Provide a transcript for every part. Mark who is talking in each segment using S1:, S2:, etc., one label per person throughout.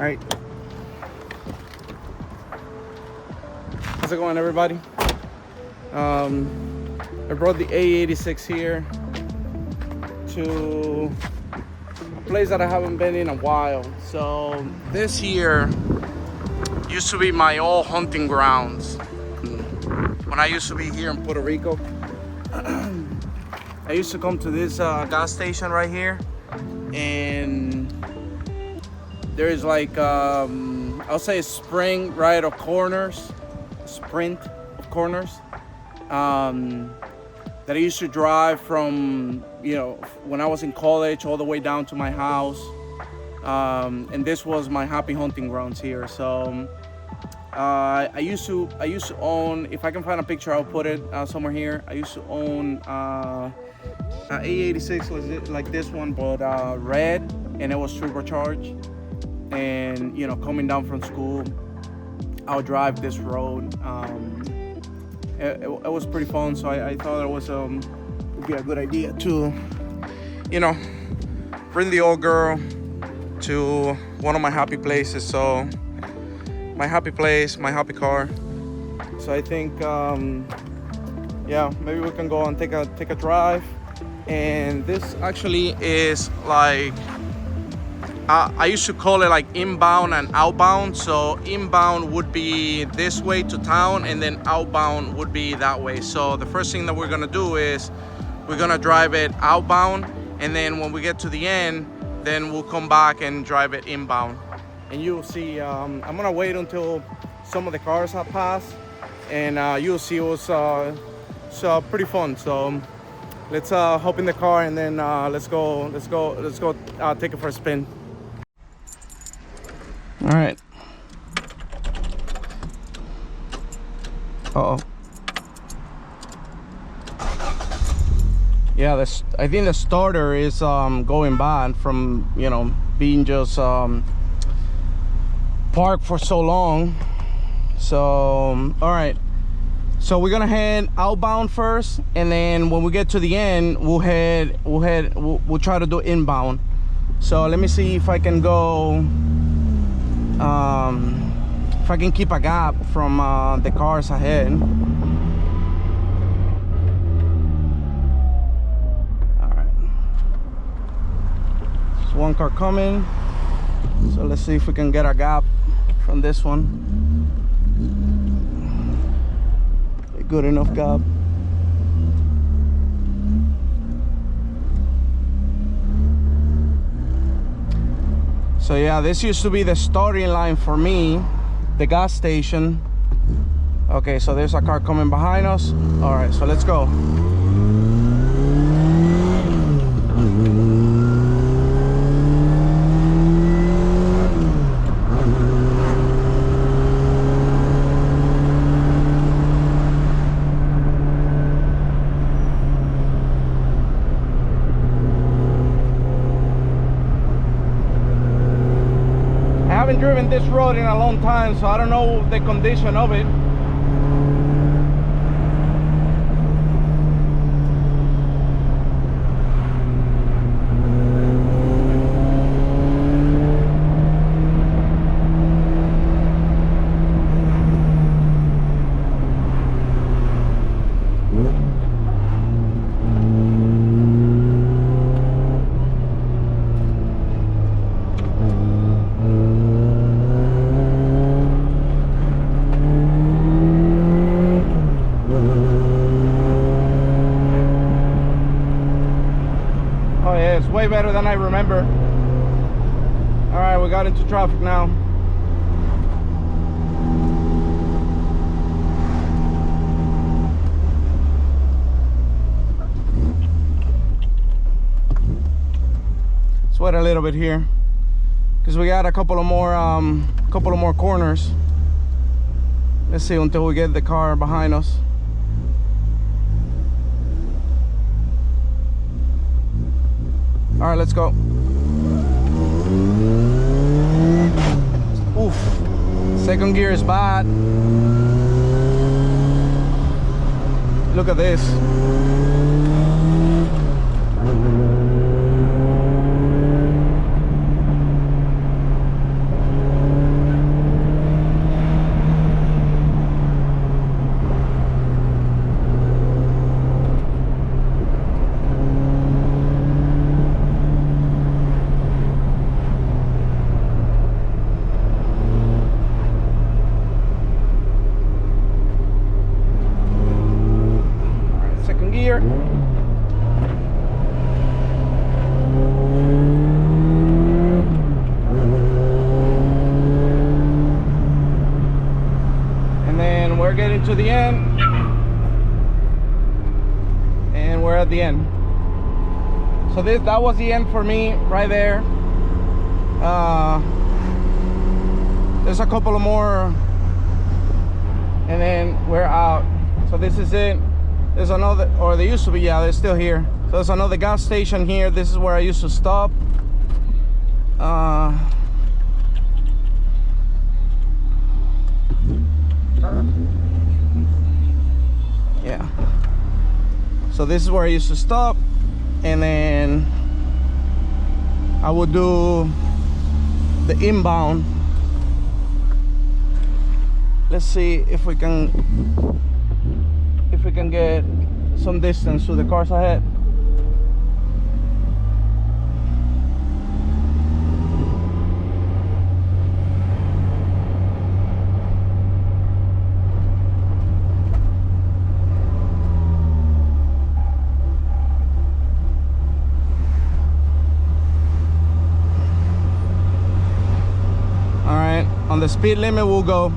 S1: right. How's it going, everybody? I brought the AE86 here to a place that I haven't been in a while. So this here used to be my old hunting grounds. When I used to be here in Puerto Rico, I used to come to this gas station right here, and there is like I'll say a spring right of corners, sprint of corners, that I used to drive from, you know, when I was in college all the way down to my house, and this was my happy hunting grounds here. So I used to own, if I can find a picture I'll put it somewhere here. I used to own AE86 like this one, but red, and it was turbocharged. And you know, coming down from school, I'll drive this road. It was pretty fun, so I thought it was would be a good idea to, you know, bring the old girl to one of my happy places. So my happy place, my happy car. So I think yeah, maybe we can go and take a drive. And this actually is like, I used to call it like inbound and outbound. So inbound would be this way to town, and then outbound would be that way. So the first thing that we're gonna do is we're gonna drive it outbound, and then when we get to the end, then we'll come back and drive it inbound. And you'll see, I'm gonna wait until some of the cars have passed, and you'll see it was pretty fun. So let's hop in the car, and then let's go take it for a spin. All right. Uh-oh. Yeah, I think the starter is going bad from, you know, being just parked for so long. So all right, so we're gonna head outbound first, and then when we get to the end, we'll try to do inbound. So let me see if I can go, if I can keep a gap from the cars ahead. All right, there's one car coming, so let's see if we can get a gap from this one. A good enough gap. So yeah, this used to be the starting line for me, the gas station. Okay, so there's a car coming behind us. All right, so let's go. I haven't driven this road in a long time, so I don't know the condition of it. Way better than I remember. All right, we got into traffic now. Let's wait a little bit here, because we got a couple of more corners. Let's see until we get the car behind us. All right, let's go. Oof, second gear is bad. Look at this. So that was the end for me right there. There's a couple of more and then we're out. So this is it. There's another, or they used to be, yeah, they're still here. So there's another gas station here. This is where I used to stop. Yeah. So this is where I used to stop, and then I would do the inbound. Let's see if we can get some distance to the cars ahead. All right, on the speed limit we'll go.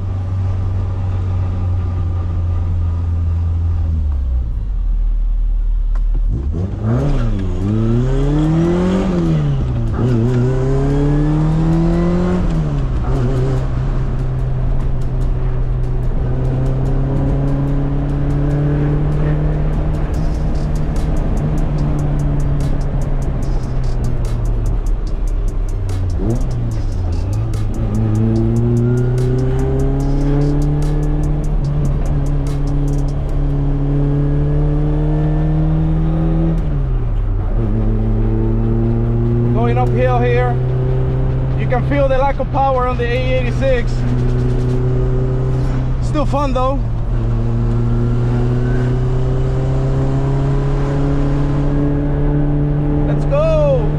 S1: Uphill here, you can feel the lack of power on the AE86. Still fun though. Let's go.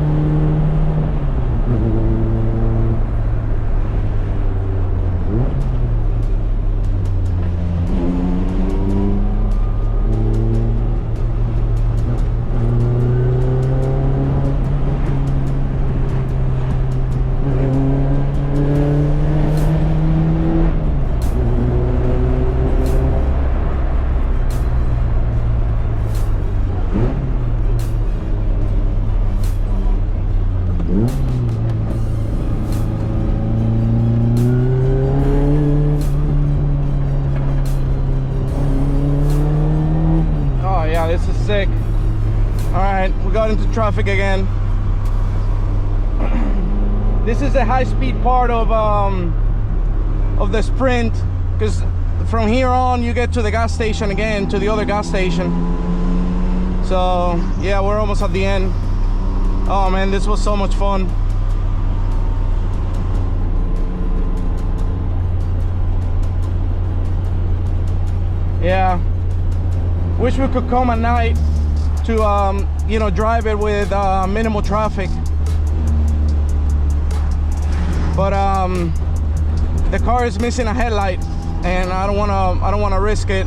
S1: This is sick. All right, we got into traffic again. This is the high-speed part of the sprint, because from here on you get to the gas station again, to the other gas station. So yeah, we're almost at the end. Oh man, this was so much fun. Yeah. Wish we could come at night to you know, drive it with minimal traffic, but the car is missing a headlight and I don't want to risk it.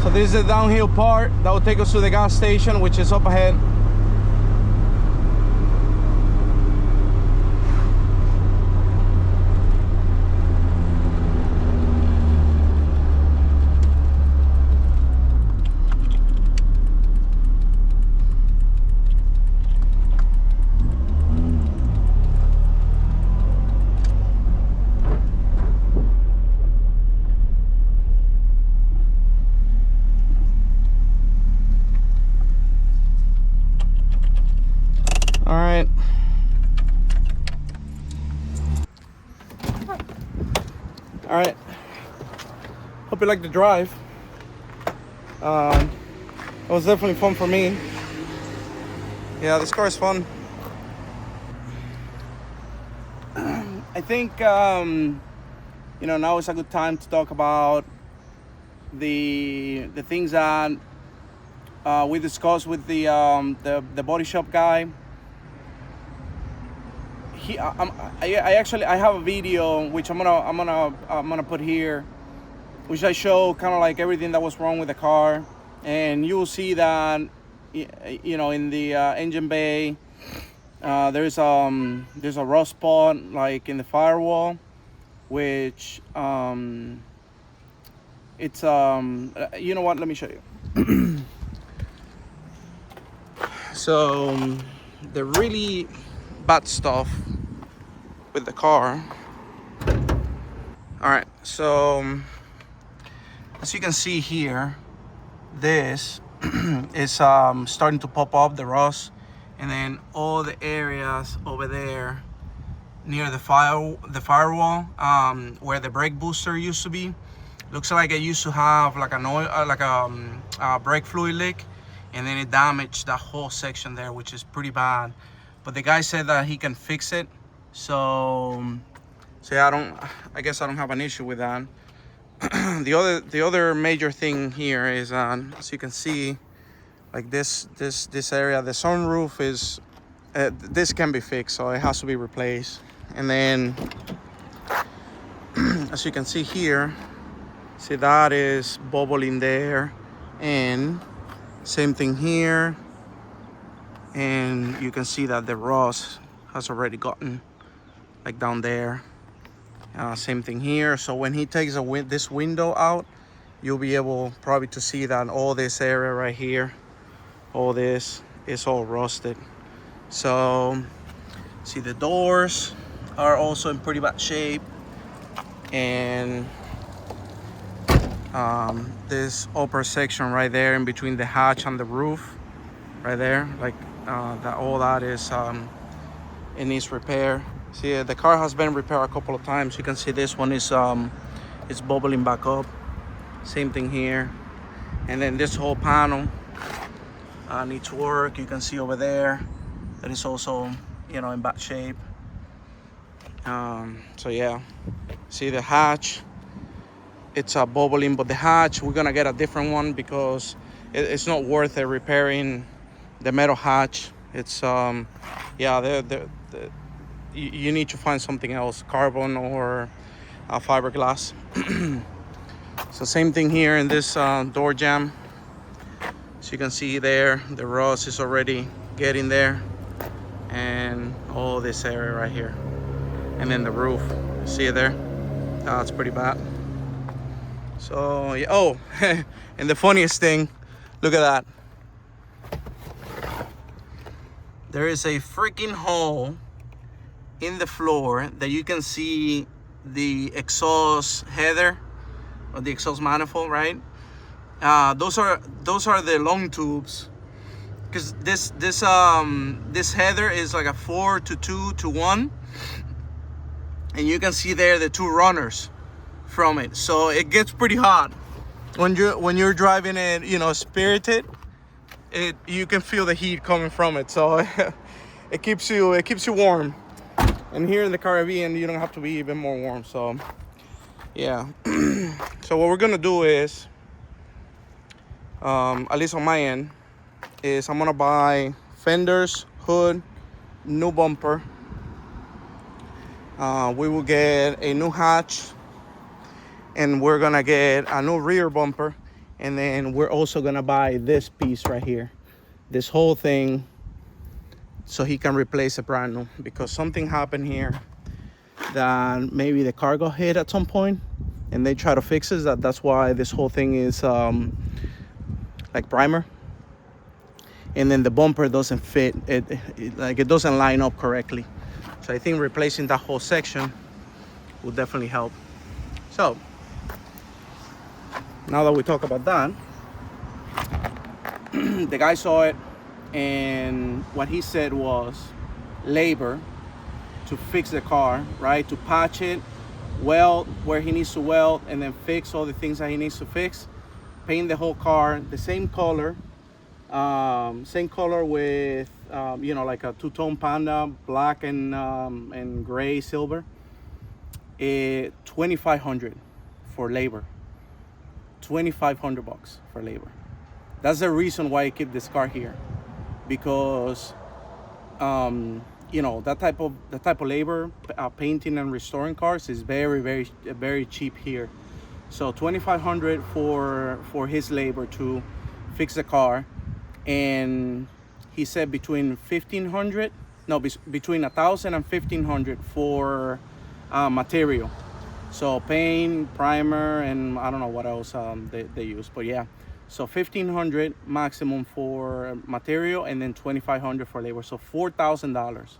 S1: So this is the downhill part that will take us to the gas station, which is up ahead. All right. All right. Hope you like the drive. It was definitely fun for me. Yeah, this car is fun. I think you know, now is a good time to talk about the things that we discussed with the body shop guy. I actually have a video which I'm gonna put here, which I show kind of like everything that was wrong with the car, and you will see that, you know, in the engine bay there's a rust spot like in the firewall, which it's you know what, let me show you. So the really bad stuff with the car. All right, so as you can see here, this is starting to pop up, the rust, and then all the areas over there near the firewall, where the brake booster used to be, looks like it used to have like a brake fluid leak, and then it damaged that whole section there, which is pretty bad. But the guy said that he can fix it, so yeah, I guess I don't have an issue with that. The other major thing here is, as you can see, like this area, the sunroof is this can be fixed, so it has to be replaced. And then as you can see here, see that is bubbling there, and same thing here, and you can see that the rust has already gotten like down there. Same thing here. So when he takes this window out, you'll be able probably to see that all this area right here, all this is all rusted. So see, the doors are also in pretty bad shape, and this upper section right there in between the hatch and the roof right there, like that, all that is it needs repair. See, the car has been repaired a couple of times. You can see this one is bubbling back up. Same thing here. And then this whole panel needs work. You can see over there that is also, you know, in bad shape. So yeah, see the hatch, it's bubbling, but the hatch, we're gonna get a different one because it's not worth it repairing the metal hatch. It's yeah, you need to find something else, carbon or fiberglass. So same thing here in this door jamb. So you can see there, the rust is already getting there, and all this area right here, and then the roof, see it there? It's pretty bad. So yeah, oh, and the funniest thing, look at that. There is a freaking hole in the floor that you can see the exhaust header or the exhaust manifold, right? Those are the long tubes, because this header is like a 4-2-1, and you can see there the two runners from it. So it gets pretty hot when you're driving it, you know, spirited. You can feel the heat coming from it, so it keeps you warm. And here in the Caribbean, you don't have to be even more warm. So yeah. So what we're gonna do is, at least on my end, is I'm gonna buy fenders, hood, new bumper. We will get a new hatch, and we're gonna get a new rear bumper, and then we're also gonna buy this piece right here, this whole thing, so he can replace it brand new, because something happened here that maybe the car got hit at some point and they try to fix it. That's why this whole thing is like primer, and then the bumper doesn't fit it, like it doesn't line up correctly. So I think replacing that whole section will definitely help. So now that we talk about that, the guy saw it, and what he said was labor to fix the car, right? To patch it, weld where he needs to weld, and then fix all the things that he needs to fix. Paint the whole car the same color with you know, like a two-tone Panda, black and gray silver. $2,500 for labor. $2,500 for labor. That's the reason why I keep this car here, because you know, that type of labor, painting and restoring cars, is very cheap here. So $2,500 for his labor to fix the car, and he said between $1,500, no, between $1,000 and $1,500 for material. So paint, primer, and I don't know what else they use, but yeah. So $1,500 maximum for material, and then $2,500 for labor. So $4,000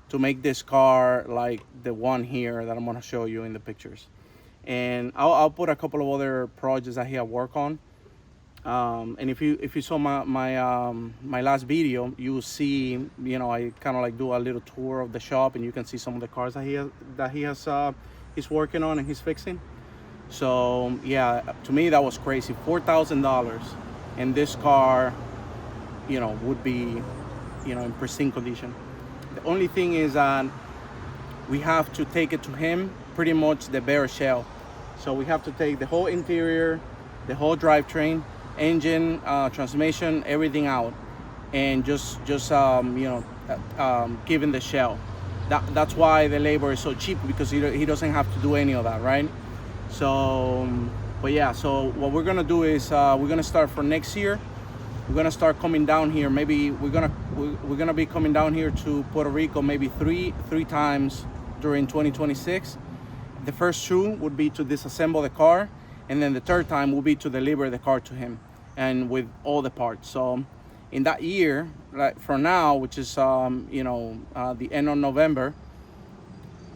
S1: to make this car like the one here that I'm gonna show you in the pictures. And I'll put a couple of other projects that he had worked on. And if you saw my last video, you will see, you know, I kind of like do a little tour of the shop, and you can see some of the cars that he's working on and he's fixing. So yeah, to me that was crazy. $4,000, and this car, you know, would be, you know, in pristine condition. The only thing is that we have to take it to him pretty much the bare shell. So we have to take the whole interior, the whole drivetrain, engine, transmission, everything out, and just you know, giving the shell. That's why the labor is so cheap, because he doesn't have to do any of that, right? So, but yeah, so what we're gonna do is we're gonna start for next year. We're gonna start coming down here. Maybe we're gonna be coming down here to Puerto Rico maybe three times during 2026. The first 2 would be to disassemble the car, and then the third time will be to deliver the car to him, and with all the parts. So in that year, like for now, which is you know, the end of November,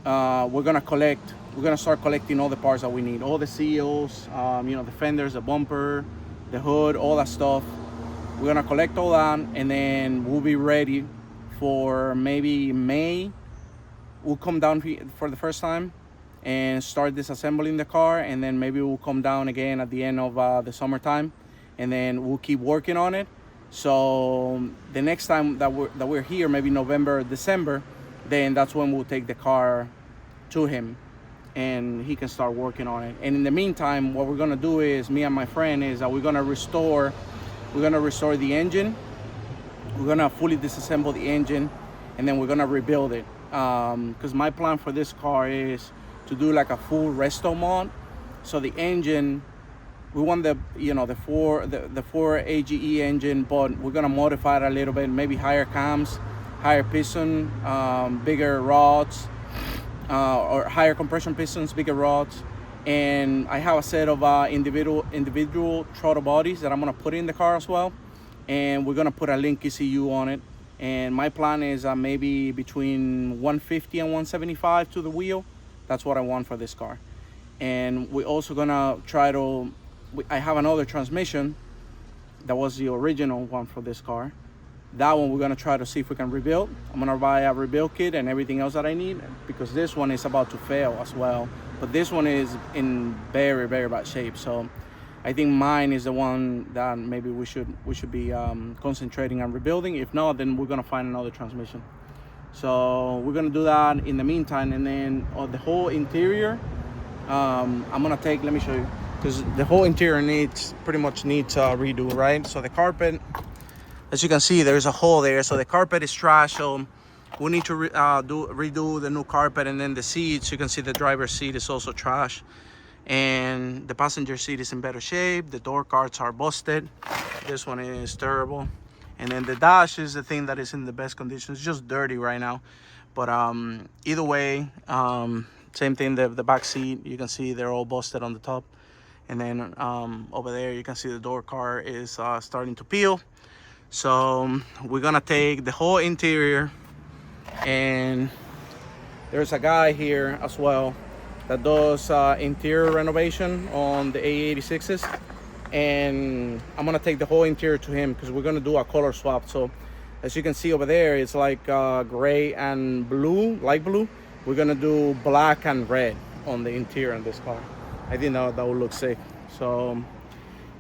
S1: we're gonna start collecting all the parts that we need, all the seals, you know, the fenders, the bumper, the hood, all that stuff. We're gonna collect all that, and then we'll be ready for maybe May. We'll come down for the first time and start disassembling the car, and then maybe we'll come down again at the end of the summertime, and then we'll keep working on it. So the next time that we're here, maybe November, December, then that's when we'll take the car to him, and he can start working on it. And in the meantime, what we're gonna do is, me and my friend, is that we're gonna restore the engine. We're gonna fully disassemble the engine, and then we're gonna rebuild it. Because my plan for this car is to do like a full resto mod. So the engine, we want the, you know, the 4 AGE engine, but we're gonna modify it a little bit, maybe higher cams, higher piston, bigger rods, or higher compression pistons, bigger rods. And I have a set of individual throttle bodies that I'm gonna put in the car as well, and we're gonna put a link ECU on it. And my plan is maybe between 150 and 175 to the wheel. That's what I want for this car. And we're also gonna try to, I have another transmission that was the original one for this car. That one we're gonna try to see if we can rebuild. I'm gonna buy a rebuild kit and everything else that I need, because this one is about to fail as well. But this one is in very, very bad shape. So I think mine is the one that maybe we should be concentrating on rebuilding. If not, then we're gonna find another transmission. So we're gonna do that in the meantime. And then on the whole interior, I'm gonna take, let me show you, because the whole interior pretty much needs redo, right? So the carpet, as you can see, there's a hole there. So the carpet is trash. So we need to redo the new carpet. And then the seats, you can see the driver's seat is also trash. And the passenger seat is in better shape. The door cards are busted. This one is terrible. And then the dash is the thing that is in the best condition. It's just dirty right now. But either way, same thing, the back seat, you can see they're all busted on the top. And then over there, you can see the door card is starting to peel. So we're gonna take the whole interior, and there's a guy here as well that does interior renovation on the AE86s, and I'm gonna take the whole interior to him because we're gonna do a color swap. So as you can see over there, it's like gray and blue, light blue. We're gonna do black and red on the interior in this car. I think that will look sick. So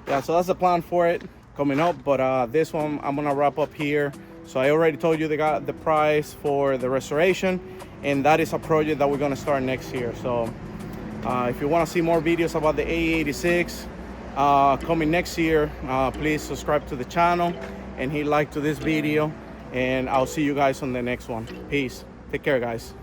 S1: yeah, so that's the plan for it coming up. But this one I'm gonna wrap up here. So I already told you the price for the restoration, and that is a project that we're gonna start next year. So if you want to see more videos about the AE86 coming next year, please subscribe to the channel and hit like to this video, and I'll see you guys on the next one. Peace. Take care, guys.